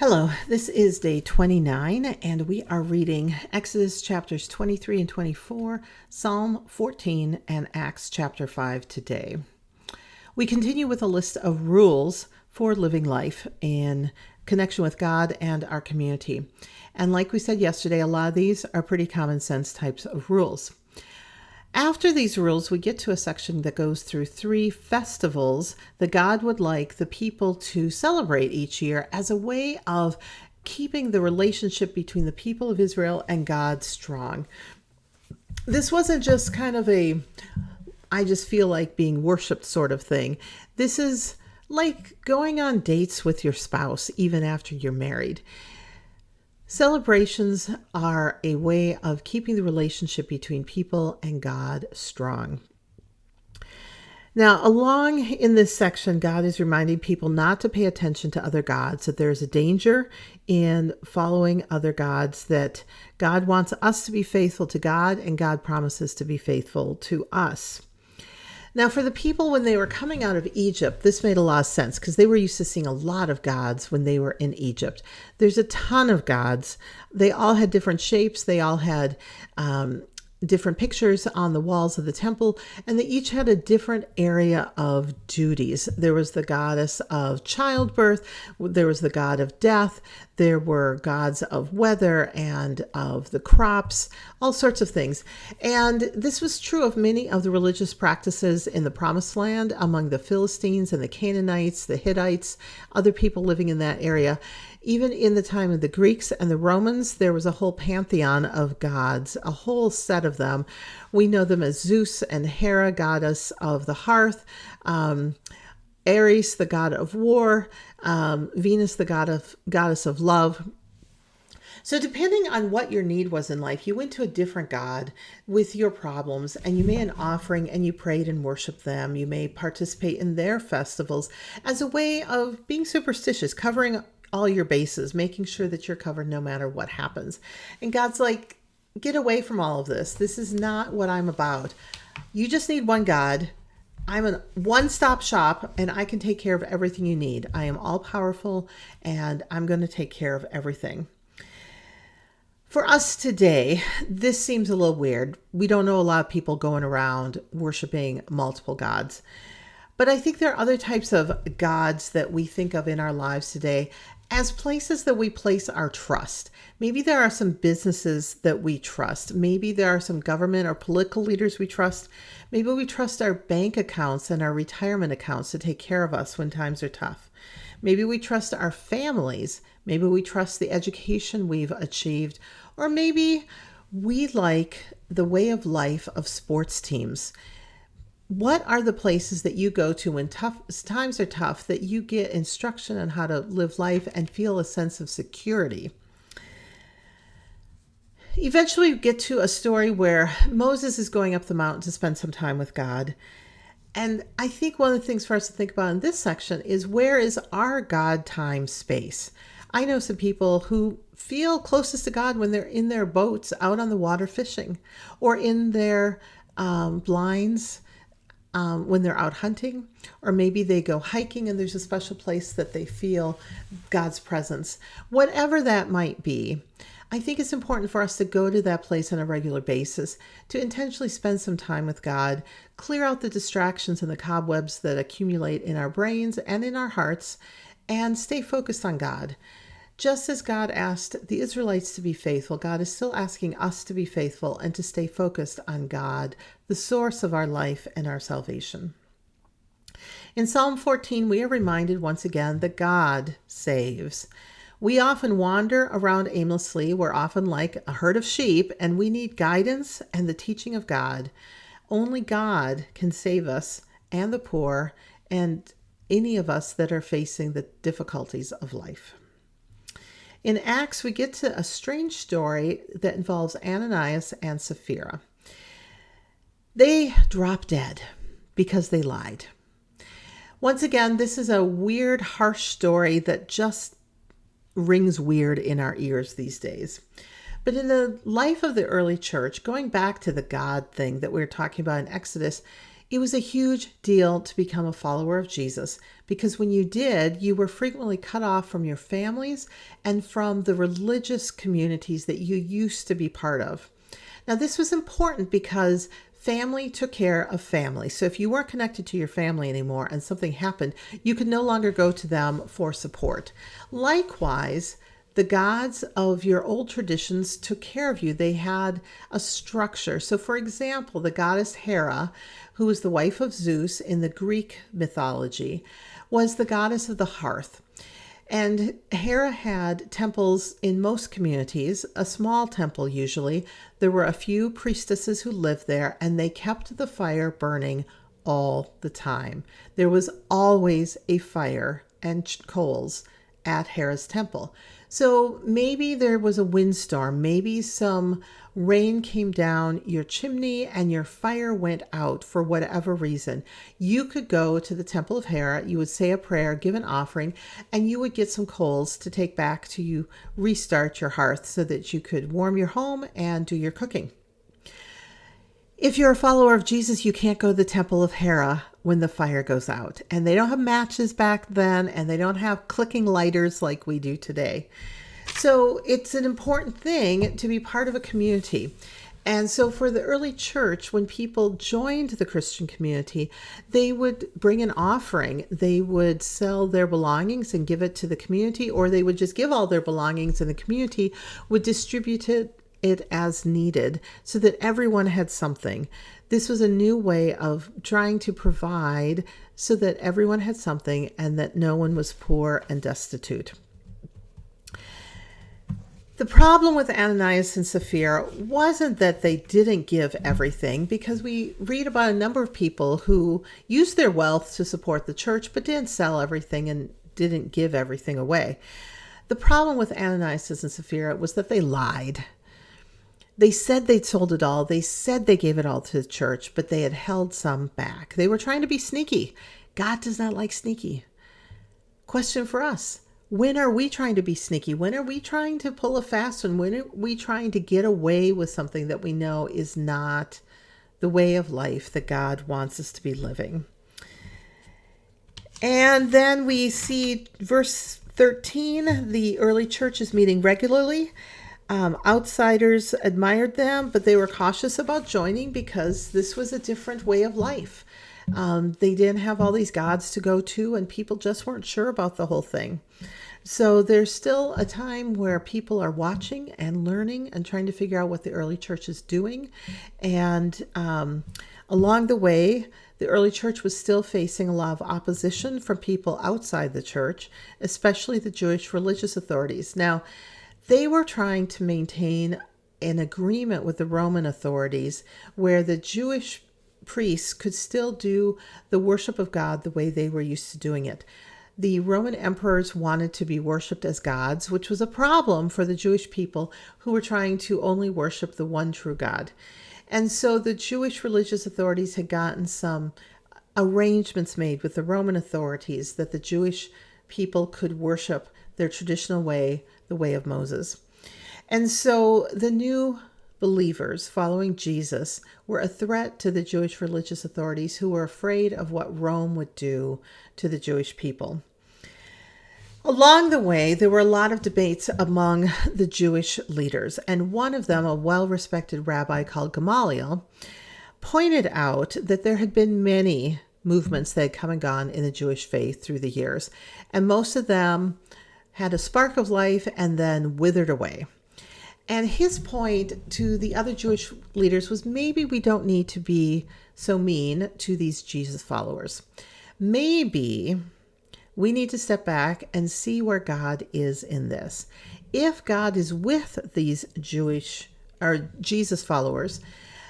Hello, this is day 29, and we are reading Exodus chapters 23 and 24, Psalm 14, and Acts chapter 5 today. We continue with a list of rules for living life in connection with God and our community. And like we said yesterday, a lot of these are pretty common sense types of rules. After these rules, we get to a section that goes through 3 festivals that God would like the people to celebrate each year as a way of keeping the relationship between the people of Israel and God strong. This wasn't just kind of I just feel like being worshiped sort of thing. This is like going on dates with your spouse even after you're married. Celebrations are a way of keeping the relationship between people and God strong. Now, along in this section, God is reminding people not to pay attention to other gods, that there's a danger in following other gods, that God wants us to be faithful to God, and God promises to be faithful to us. Now, for the people, when they were coming out of Egypt, this made a lot of sense because they were used to seeing a lot of gods when they were in Egypt. There's a ton of gods. They all had different shapes. They all had different pictures on the walls of the temple, and they each had a different area of duties. There was the goddess of childbirth. There was the god of death. There were gods of weather and of the crops, all sorts of things. And this was true of many of the religious practices in the Promised Land among the Philistines and the Canaanites, the Hittites, other people living in that area. Even in the time of the Greeks and the Romans, there was a whole pantheon of gods, a whole set of them. We know them as Zeus and Hera, goddess of the hearth, Ares, the god of war, Venus, the goddess of love. So depending on what your need was in life, you went to a different god with your problems, and you made an offering and you prayed and worshiped them. You may participate in their festivals as a way of being superstitious, covering all your bases, making sure that you're covered no matter what happens. And God's like, get away from all of this. This is not what I'm about. You just need one God. I'm a one-stop shop, and I can take care of everything you need. I am all powerful, and I'm going to take care of everything. For us today, this seems a little weird. We don't know a lot of people going around worshiping multiple gods. But I think there are other types of gods that we think of in our lives today as places that we place our trust. Maybe there are some businesses that we trust. Maybe there are some government or political leaders we trust. Maybe we trust our bank accounts and our retirement accounts to take care of us when times are tough. Maybe we trust our families. Maybe we trust the education we've achieved. Or maybe we like the way of life of sports teams. What are the places that you go to when times are tough, that you get instruction on how to live life and feel a sense of security? Eventually you get to a story where Moses is going up the mountain to spend some time with God. And I think one of the things for us to think about in this section is, where is our God time space? I know some people who feel closest to God when they're in their boats out on the water fishing, or in their blinds when they're out hunting, or maybe they go hiking and there's a special place that they feel God's presence. Whatever that might be, I think it's important for us to go to that place on a regular basis, to intentionally spend some time with God, clear out the distractions and the cobwebs that accumulate in our brains and in our hearts, and stay focused on God. Just as God asked the Israelites to be faithful, God is still asking us to be faithful and to stay focused on God, the source of our life and our salvation. In Psalm 14, we are reminded once again that God saves. We often wander around aimlessly. We're often like a herd of sheep, and we need guidance and the teaching of God. Only God can save us and the poor and any of us that are facing the difficulties of life. In Acts, we get to a strange story that involves Ananias and Sapphira. They drop dead because they lied. Once again, this is a weird, harsh story that just rings weird in our ears these days. But in the life of the early church, going back to the God thing that we were talking about in Exodus, It was a huge deal to become a follower of Jesus because when you did, you were frequently cut off from your families and from the religious communities that you used to be part of. Now, this was important because family took care of family. So if you weren't connected to your family anymore and something happened, you could no longer go to them for support. Likewise, the gods of your old traditions took care of you. They had a structure. So, for example, the goddess Hera, who was the wife of Zeus in the Greek mythology, was the goddess of the hearth. And Hera had temples in most communities, a small temple usually. There were a few priestesses who lived there, and they kept the fire burning all the time. There was always a fire and coals at Hera's temple. So maybe there was a windstorm, maybe some rain came down your chimney and your fire went out for whatever reason. You could go to the temple of Hera, you would say a prayer, give an offering, and you would get some coals to take back to you restart your hearth so that you could warm your home and do your cooking. If you're a follower of Jesus, you can't go to the temple of Hera when the fire goes out. And they don't have matches back then, and they don't have clicking lighters like we do today. So it's an important thing to be part of a community. And so for the early church, when people joined the Christian community, they would bring an offering. They would sell their belongings and give it to the community, or they would just give all their belongings and the community would distribute it as needed so that everyone had something. This was a new way of trying to provide so that everyone had something and that no one was poor and destitute. The problem with Ananias and Sapphira wasn't that they didn't give everything, because we read about a number of people who used their wealth to support the church but didn't sell everything and didn't give everything away. The problem with Ananias and Sapphira was that they lied. They said they'd sold it all. They said they gave it all to the church, but they had held some back. They were trying to be sneaky. God does not like sneaky. Question for us. When are we trying to be sneaky? When are we trying to pull a fast one? When are we trying to get away with something that we know is not the way of life that God wants us to be living? And then we see verse 13, the early church is meeting regularly. Outsiders admired them, but they were cautious about joining because this was a different way of life. They didn't have all these gods to go to, and people just weren't sure about the whole thing. So there's still a time where people are watching and learning and trying to figure out what the early church is doing. And along the way, the early church was still facing a lot of opposition from people outside the church, especially the Jewish religious authorities. Now, they were trying to maintain an agreement with the Roman authorities where the Jewish priests could still do the worship of God the way they were used to doing it. The Roman emperors wanted to be worshipped as gods, which was a problem for the Jewish people who were trying to only worship the one true God. And so the Jewish religious authorities had gotten some arrangements made with the Roman authorities that the Jewish people could worship their traditional way, the way of Moses. And so the new believers following Jesus were a threat to the Jewish religious authorities who were afraid of what Rome would do to the Jewish people. Along the way, there were a lot of debates among the Jewish leaders, and one of them, a well-respected rabbi called Gamaliel, pointed out that there had been many movements that had come and gone in the Jewish faith through the years, and most of them had a spark of life and then withered away. And his point to the other Jewish leaders was maybe we don't need to be so mean to these Jesus followers. Maybe we need to step back and see where God is in this. If God is with these Jewish or Jesus followers,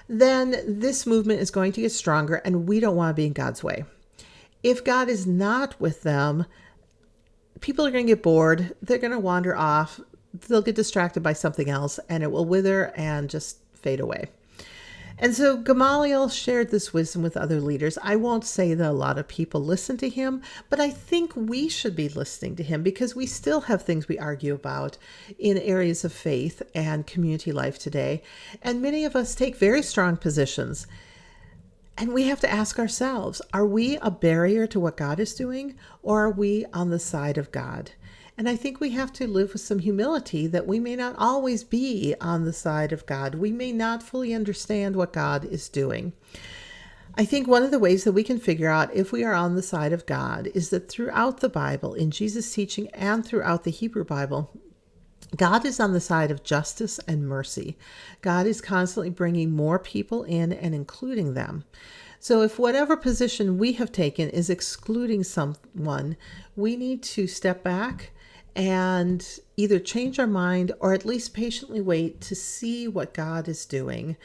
then this movement is going to get stronger and we don't want to be in God's way. If God is not with them, people are going to get bored. They're going to wander off. They'll get distracted by something else and it will wither and just fade away. And so Gamaliel shared this wisdom with other leaders. I won't say that a lot of people listen to him, but I think we should be listening to him because we still have things we argue about in areas of faith and community life today. And many of us take very strong positions. And we have to ask ourselves, are we a barrier to what God is doing, or are we on the side of God? And I think we have to live with some humility that we may not always be on the side of God. We may not fully understand what God is doing. I think one of the ways that we can figure out if we are on the side of God is that throughout the Bible, in Jesus' teaching and throughout the Hebrew Bible, God is on the side of justice and mercy. God is constantly bringing more people in and including them. So if whatever position we have taken is excluding someone, we need to step back and either change our mind or at least patiently wait to see what God is doing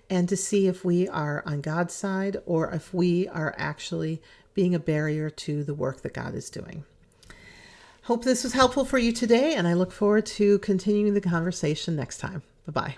and to see if we are on God's side or if we are actually being a barrier to the work that God is doing. Hope this was helpful for you today, and I look forward to continuing the conversation next time. Bye-bye.